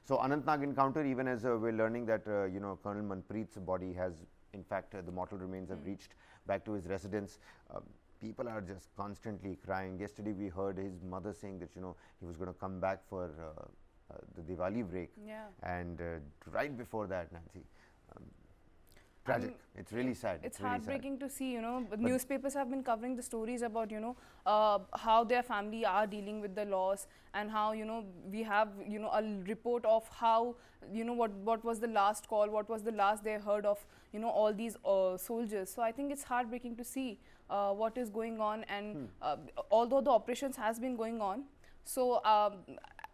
So Anantnag encounter, even as we're learning that Colonel Manpreet's body has, in fact, the mortal remains have reached back to his residence. People are just constantly crying. Yesterday we heard his mother saying that he was going to come back for the Diwali break, and right before that, Nancy. Tragic. It's really sad. It's really heartbreaking sad. to see, newspapers have been covering the stories about, how their family are dealing with the loss, and how, we have, a report of how, what was the last call, what was the last they heard of, all these soldiers. So I think it's heartbreaking to see what is going on, and although the operations has been going on, so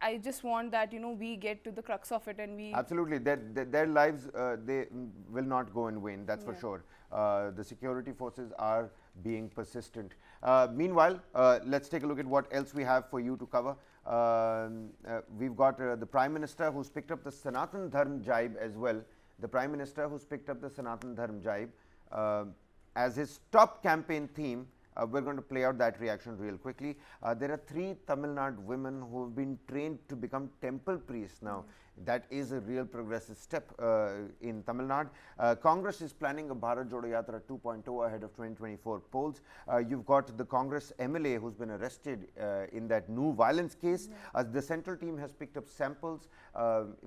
I just want that we get to the crux of it, and we absolutely their lives they will not go in vain. That's for sure. The security forces are being persistent. Meanwhile, let's take a look at what else we have for you to cover. We've got the Prime Minister who's picked up the Sanatan Dharm jibe as well. The Prime Minister who's picked up the Sanatan Dharm jibe as his top campaign theme. We're going to play out that reaction real quickly. There are 3 Tamil Nadu women who have been trained to become temple priests now. That is a real progressive step in Tamil Nadu. Congress is planning a Bharat Jodo Yatra 2.0 ahead of 2024 polls. You've got the Congress MLA who's been arrested in that new violence case. The central team has picked up samples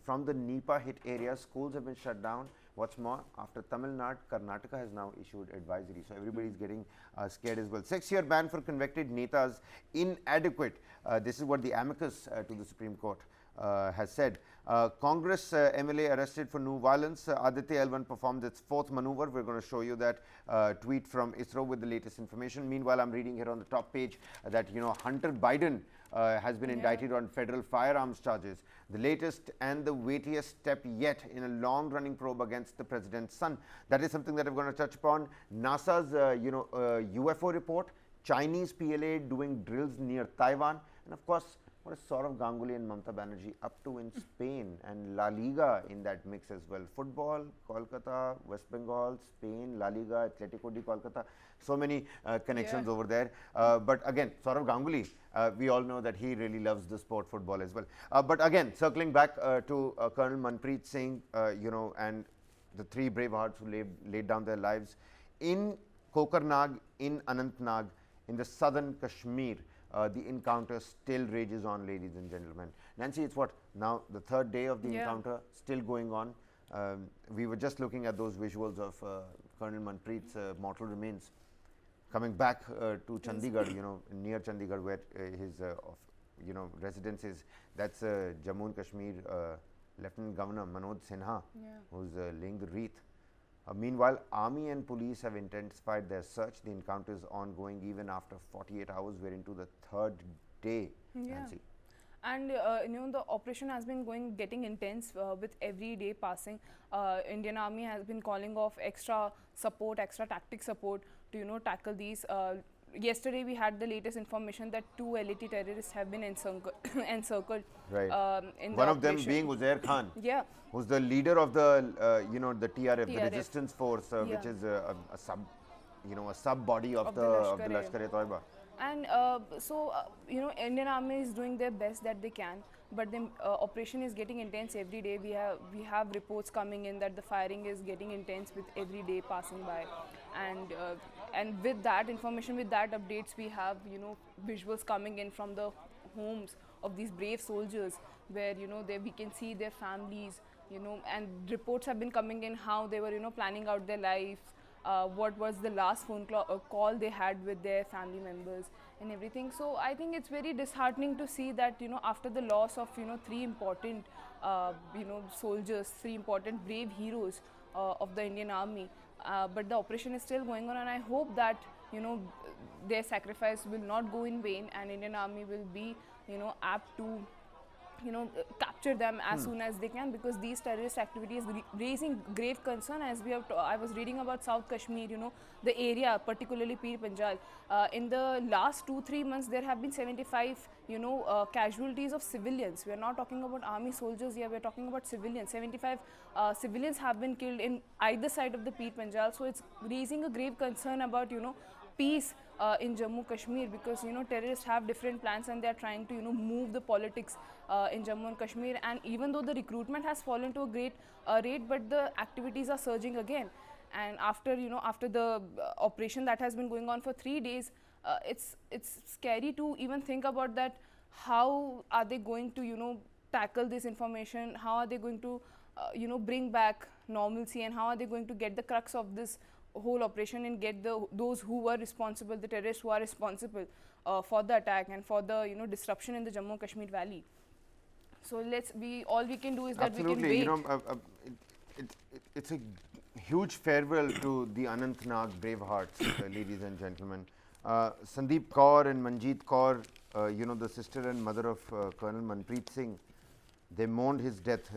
from the Nipah hit areas. Schools have been shut down. What's more, after Tamil Nadu, Karnataka has now issued advisory. So everybody's getting scared as well. 6-year ban for convicted netas inadequate. This is what the amicus to the Supreme Court has said. Congress MLA arrested for new violence. Aditya L1 performed its 4th maneuver. We're going to show you that tweet from ISRO with the latest information. Meanwhile, I'm reading here on the top page that Hunter Biden has been indicted on federal firearms charges, the latest and the weightiest step yet in a long-running probe against the president's son. That is something that I'm going to touch upon. NASA's UFO report, Chinese PLA doing drills near Taiwan, and of course, what is Saurav Ganguly and Mamata Banerjee up to in Spain, and La Liga in that mix as well. Football, Kolkata, West Bengal, Spain, La Liga, Atletico de Kolkata, so many connections over there. But again, Saurav Ganguly, we all know that he really loves the sport football as well. But again, circling back to Colonel Manpreet Singh, and the 3 brave hearts who laid down their lives in Kokernag, in Anantnag, in the southern Kashmir. The encounter still rages on, ladies and gentlemen. Nancy, it's what, now the 3rd day of the encounter, still going on. We were just looking at those visuals of Colonel Manpreet's mortal remains coming back to Chandigarh, near Chandigarh, where his residence is. That's Jammu and Kashmir Lieutenant Governor Manoj Sinha, who's laying the wreath. Meanwhile, army and police have intensified their search. The encounter is ongoing even after 48 hours. We're into the 3rd day, Nancy. And the operation has been getting intense with every day passing. Indian Army has been calling off extra support, extra tactic support to tackle these. Yesterday we had the latest information that 2 LAT terrorists have been encircled. Right. In One the of them operation. being Uzair Khan. Yeah. Who's the leader of the the TRF, the resistance force, which is a sub body of the Lashkar-e-Toiba. And Indian Army is doing their best that they can, but the operation is getting intense every day. We have reports coming in that the firing is getting intense with every day passing by, and with that information, with that updates, we have visuals coming in from the homes of these brave soldiers, where we can see their families, and reports have been coming in how they were planning out their lives. What was the last phone call they had with their family members and everything. So I think it's very disheartening to see that after the loss of 3 important soldiers, 3 important brave heroes of the Indian Army, but the operation is still going on, and I hope that their sacrifice will not go in vain, and Indian Army will be apt to capture them as soon as they can, because these terrorist activities raising grave concern. As I was reading about South Kashmir, the area, particularly Pir Panjal. In the last 2-3 months, there have been 75, casualties of civilians. We are not talking about army soldiers here. We are talking about civilians. 75 civilians have been killed in either side of the Pir Panjal. So it's raising a grave concern about peace in Jammu Kashmir, because terrorists have different plans and they are trying to move the politics in Jammu and Kashmir. And even though the recruitment has fallen to a great rate, but the activities are surging again. And after the operation that has been going on for 3 days, it's scary to even think about that. How are they going to tackle this information? How are they going to bring back normalcy, and how are they going to get the crux of this whole operation and get those who were responsible, the terrorists who are responsible for the attack and for the disruption in the Jammu and Kashmir valley? So all we can do is that we can Absolutely, wait. it's a huge farewell to the Anantnag bravehearts, ladies and gentlemen. Sandeep Kaur and Manjeet Kaur, the sister and mother of Colonel Manpreet Singh, they mourned his death,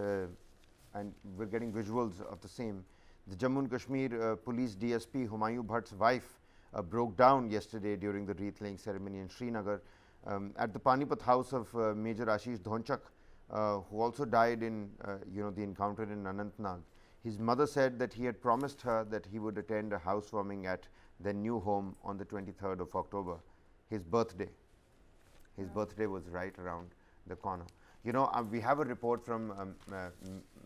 and we're getting visuals of the same. The Jammu and Kashmir Police DSP Humayun Bhatt's wife broke down yesterday during the wreath-laying ceremony in Srinagar. At the Panipat house of Major Ashish Dhonchak, who also died in the encounter in Anantnag. His mother said that he had promised her that he would attend a housewarming at their new home on the 23rd of October, his birthday. His birthday was right around the corner. We have a report from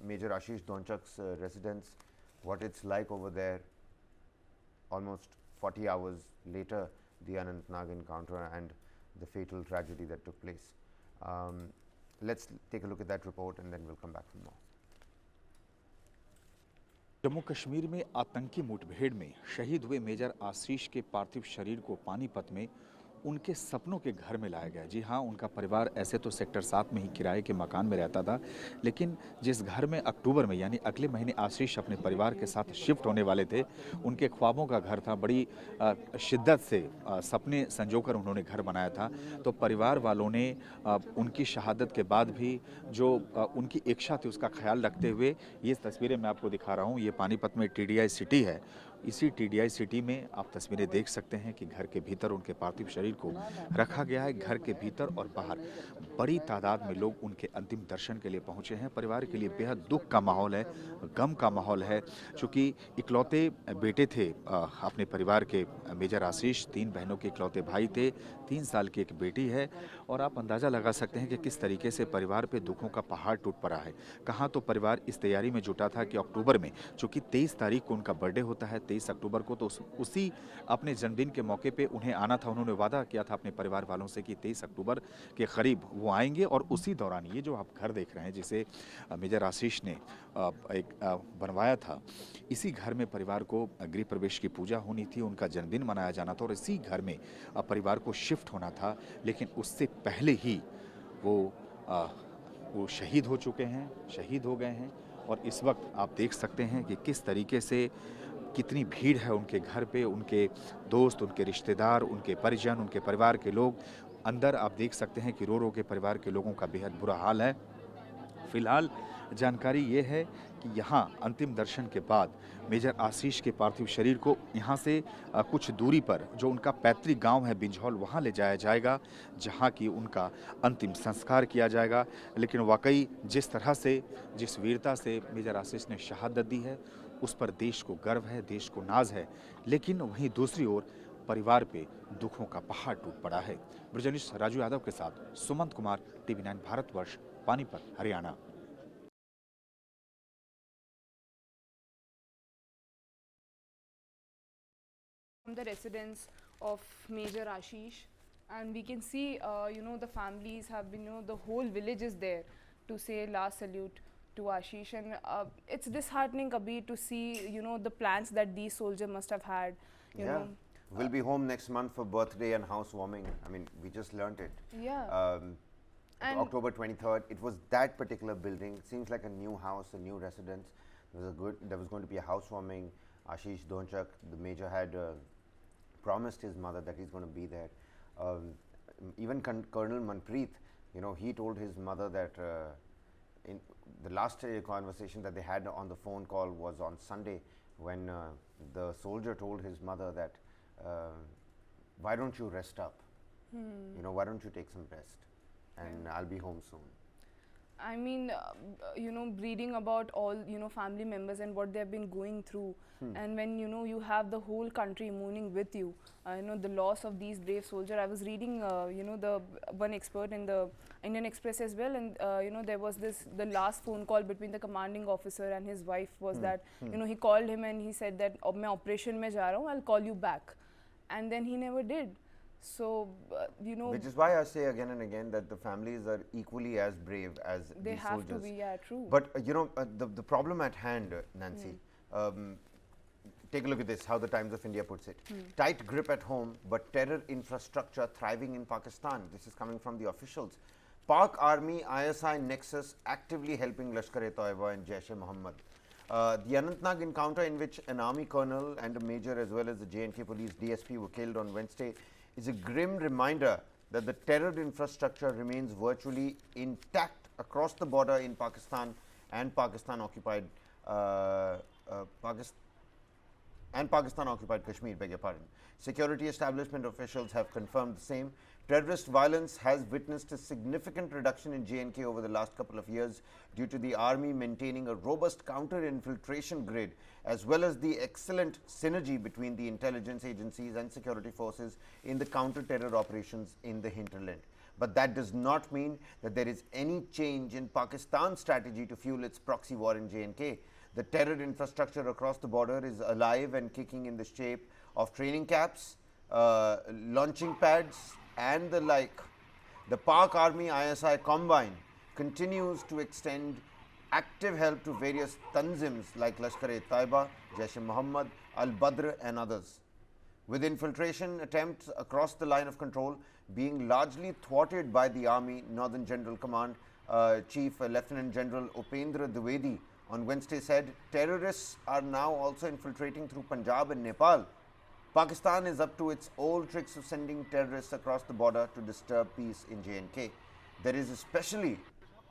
Major Ashish Dhonchak's residence, what it's like over there almost 40 hours later, the Anantnag encounter and the fatal tragedy that took place. Let's take a look at that report and then we'll come back for more. Jammu Kashmir में आतंकी मुठभेड़ में शहीद हुए major आशीष के पार्थिव शरीर को पानीपत में उनके सपनों के घर में लाया गया। जी हाँ, उनका परिवार ऐसे तो सेक्टर 7 में ही किराए के मकान में रहता था, लेकिन जिस घर में अक्टूबर में यानी अगले महीने आशीष अपने परिवार के साथ शिफ्ट होने वाले थे, उनके ख्वाबों का घर था। बड़ी शिद्दत से सपने संजोकर उन्होंने घर बनाया था। तो परिवार वालों ने उनकी शहादत के बाद भी जो उनकी इच्छा थी उसका ख्याल रखते हुए ये तस्वीरें मैं आपको दिखा रहा हूँ। ये पानीपत में TDI सिटी है। इसी TDI सिटी में आप तस्वीरें देख सकते हैं कि घर के भीतर उनके पार्थिव शरीर को रखा गया है। घर के भीतर और बाहर बड़ी तादाद में लोग उनके अंतिम दर्शन के लिए पहुंचे हैं। परिवार के लिए बेहद दुख का माहौल है, गम का माहौल है, क्योंकि इकलौते बेटे थे अपने परिवार के मेजर आशीष। 3 बहनों के इकलौते भाई थे, 3 साल की एक बेटी है। और आप अंदाज़ा लगा सकते हैं कि किस तरीके से परिवार पे दुखों का पहाड़ टूट पड़ा है। कहाँ तो परिवार इस तैयारी में जुटा था कि अक्टूबर में, चूँकि 23 तारीख को उनका बर्थडे होता है, 23 अक्टूबर को, तो उसी अपने जन्मदिन के मौके पे उन्हें आना था। उन्होंने वादा किया था अपने परिवार वालों से कि 23 अक्टूबर के करीब वो आएंगे। और उसी दौरान ये जो आप घर देख रहे हैं जिसे मेजर आशीष ने एक बनवाया था, इसी घर में परिवार को गृह प्रवेश की पूजा होनी थी, उनका जन्मदिन मनाया जाना था और इसी घर में परिवार को शिफ्ट होना था। लेकिन उससे पहले ही वो शहीद हो चुके हैं, शहीद हो गए हैं। और इस वक्त आप देख सकते हैं कि किस तरीके से कितनी भीड़ है उनके घर पे, उनके दोस्त, उनके रिश्तेदार, उनके परिजन, उनके परिवार के लोग। अंदर आप देख सकते हैं कि रो रो के परिवार के लोगों का बेहद बुरा हाल है। फिलहाल जानकारी ये है कि यहाँ अंतिम दर्शन के बाद मेजर आशीष के पार्थिव शरीर को यहाँ से कुछ दूरी पर जो उनका पैतृक गांव है बिंझौल, वहाँ ले जाया जाएगा, जहाँ की उनका अंतिम संस्कार किया जाएगा। लेकिन वाकई जिस तरह से, जिस वीरता से मेजर आशीष ने शहादत दी है, उस पर देश को गर्व है, देश को नाज है। लेकिन वहीं दूसरी ओर परिवार पे दुखों का पहाड़ टूट पड़ा है। जर्नलिस्ट राजू यादव के साथ Sumant Kumar, TV9 Bharatvarsh, Panipat, Haryana. From the residence of Major Ashish, and we can see the families have been, the whole village is there to say last salute to Ashish. And it's disheartening, Kabir, to see the plans that these soldiers must have had. You know, we'll be home next month for birthday and housewarming. I mean, we just learnt it. Yeah. And October 23rd, it was that particular building. Seems like a new house, a new residence. There was going to be a housewarming. Ashish Dhonchak, the major, had promised his mother that he's going to be there. Even Colonel Manpreet, he told his mother that in the last conversation that they had on the phone call was on Sunday, when the soldier told his mother that, why don't you rest up? Why don't you take some rest? And I'll be home soon. I mean, reading about all, family members and what they have been going through. And when, you have the whole country mourning with you, the loss of these brave soldiers. I was reading, the one expert in the Indian Express as well. And, there was the last phone call between the commanding officer and his wife was that, he called him and he said that, "Ab main operation mein ja raha hu, I'll call you back." And then he never did. So, Which is why I say again and again that the families are equally as brave as they these have soldiers. to be, yeah, true. But the problem at hand, Nancy, take a look at this, how the Times of India puts it. Tight grip at home, but terror infrastructure thriving in Pakistan. This is coming from the officials. Pak Army ISI nexus actively helping Lashkar-e-Toiba and Jaish-e-Mohammed. The Anantnag encounter, in which an army colonel and a major as well as the J&K police DSP were killed on Wednesday, is a grim reminder that the terror infrastructure remains virtually intact across the border in Pakistan and Pakistan occupied Kashmir, beg your pardon. Security establishment officials have confirmed the same. Terrorist violence has witnessed a significant reduction in J&K over the last couple of years due to the army maintaining a robust counter-infiltration grid, as well as the excellent synergy between the intelligence agencies and security forces in the counter-terror operations in the hinterland. But that does not mean that there is any change in Pakistan's strategy to fuel its proxy war in J&K. The terror infrastructure across the border is alive and kicking in the shape of training camps, launching pads, and the like. The Pak Army ISI Combine continues to extend active help to various tanzims like Lashkar-e-Taiba, Jaish-e-Mohammed, Al-Badr, and others. With infiltration attempts across the line of control being largely thwarted by the Army Northern General Command, Chief Lieutenant General Upendra Dwivedi on Wednesday said terrorists are now also infiltrating through Punjab and Nepal. Pakistan is up to its old tricks of sending terrorists across the border to disturb peace in J&K. There is especially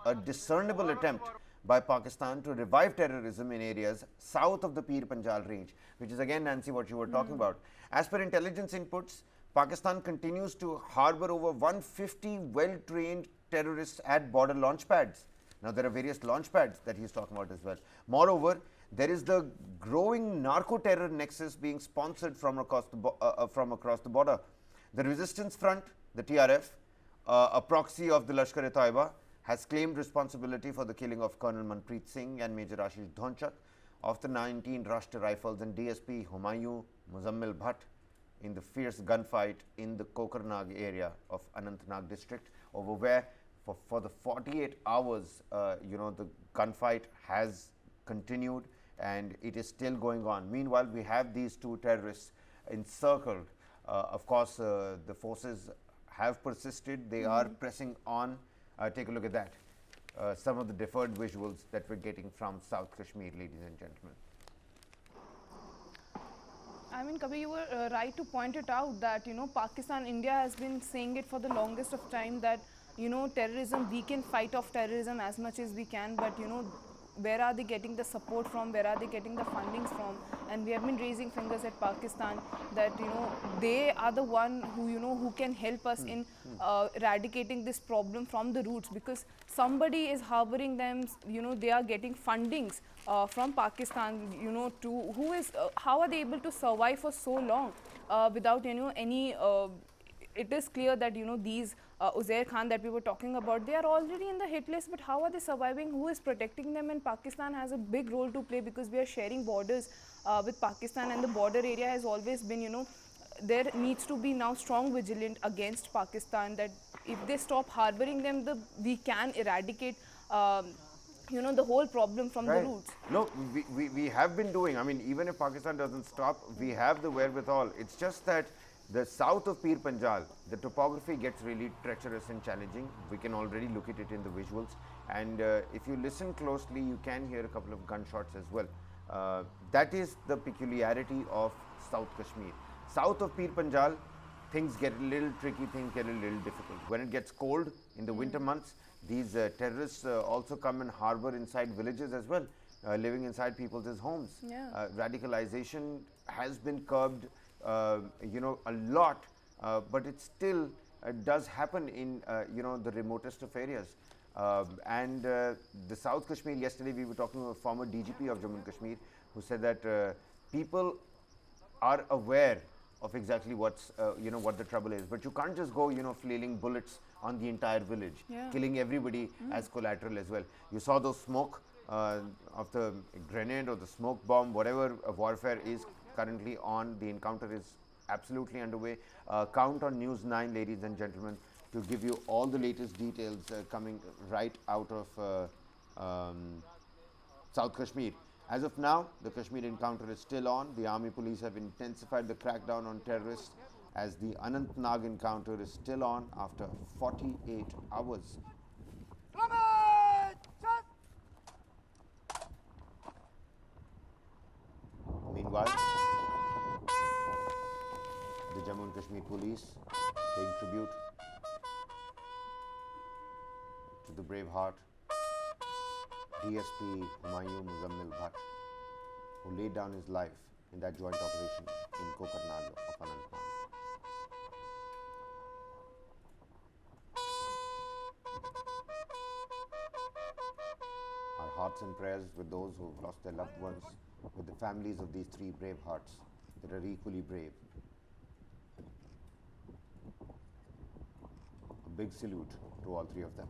a discernible attempt by Pakistan to revive terrorism in areas south of the Pir Panjal range, which is again, Nancy, what you were talking about. As per intelligence inputs, Pakistan continues to harbor over 150 well-trained terrorists at border launch pads. Now, there are various launch pads that he's talking about as well. Moreover, there is the growing narco-terror nexus being sponsored from across the border. The Resistance Front, the TRF, a proxy of the Lashkar-e-Taiba, has claimed responsibility for the killing of Colonel Manpreet Singh and Major Ashish Dhonchak of the 19 Rashtra Rifles and DSP Humayun Muzammil Bhatt in the fierce gunfight in the Kokernag area of Anantnag district, over where for the 48 hours, the gunfight has continued and it is still going on. Meanwhile, we have these two terrorists encircled. Of course, the forces have persisted. They are pressing on. Take a look at that. Some of the deferred visuals that we're getting from South Kashmir, ladies and gentlemen. I mean, Kabir, you were right to point it out that, Pakistan, India has been saying it for the longest of time that, terrorism, we can fight off terrorism as much as we can, but, where are they getting the support from, where are they getting the fundings from? And we have been raising fingers at Pakistan that, they are the one who, who can help us in eradicating this problem from the roots, because somebody is harboring them, they are getting fundings from Pakistan, to who is, how are they able to survive for so long without, any it is clear that these Uzair Khan that we were talking about, they are already in the hit list, but how are they surviving? Who is protecting them? And Pakistan has a big role to play because we are sharing borders with Pakistan, and the border area has always been, there needs to be now strong vigilant against Pakistan, that if they stop harboring them, we can eradicate the whole problem from the roots. No, we have been doing, I mean, even if Pakistan doesn't stop, we have the wherewithal. It's just that the south of Pir Panjal, the topography gets really treacherous and challenging. We can already look at it in the visuals. And if you listen closely, you can hear a couple of gunshots as well. That is the peculiarity of South Kashmir. South of Pir Panjal, things get a little tricky, things get a little difficult. When it gets cold in the winter months, these terrorists also come and harbor inside villages as well, living inside people's homes. Yeah. Radicalization has been curbed, a lot, but it still does happen in, the remotest of areas. And the South Kashmir, yesterday we were talking to a former DGP of Jammu and Kashmir who said that people are aware of exactly what the trouble is, but you can't just go flailing bullets on the entire village, killing everybody as collateral as well. You saw those smoke of the grenade or the smoke bomb, whatever warfare is currently on. The encounter is absolutely underway. Count on News 9, ladies and gentlemen, to give you all the latest details coming right out of South Kashmir. As of now, the Kashmir encounter is still on. The army police have intensified the crackdown on terrorists as the Anantnag encounter is still on after 48 hours. Meanwhile, the Jammu and Kashmir police paying tribute to the brave heart DSP Humayun Muzammil Bhatt, who laid down his life in that joint operation in Kokernag of Anantnag. Our hearts and prayers with those who have lost their loved ones, with the families of these three brave hearts that are equally brave. A big salute to all three of them.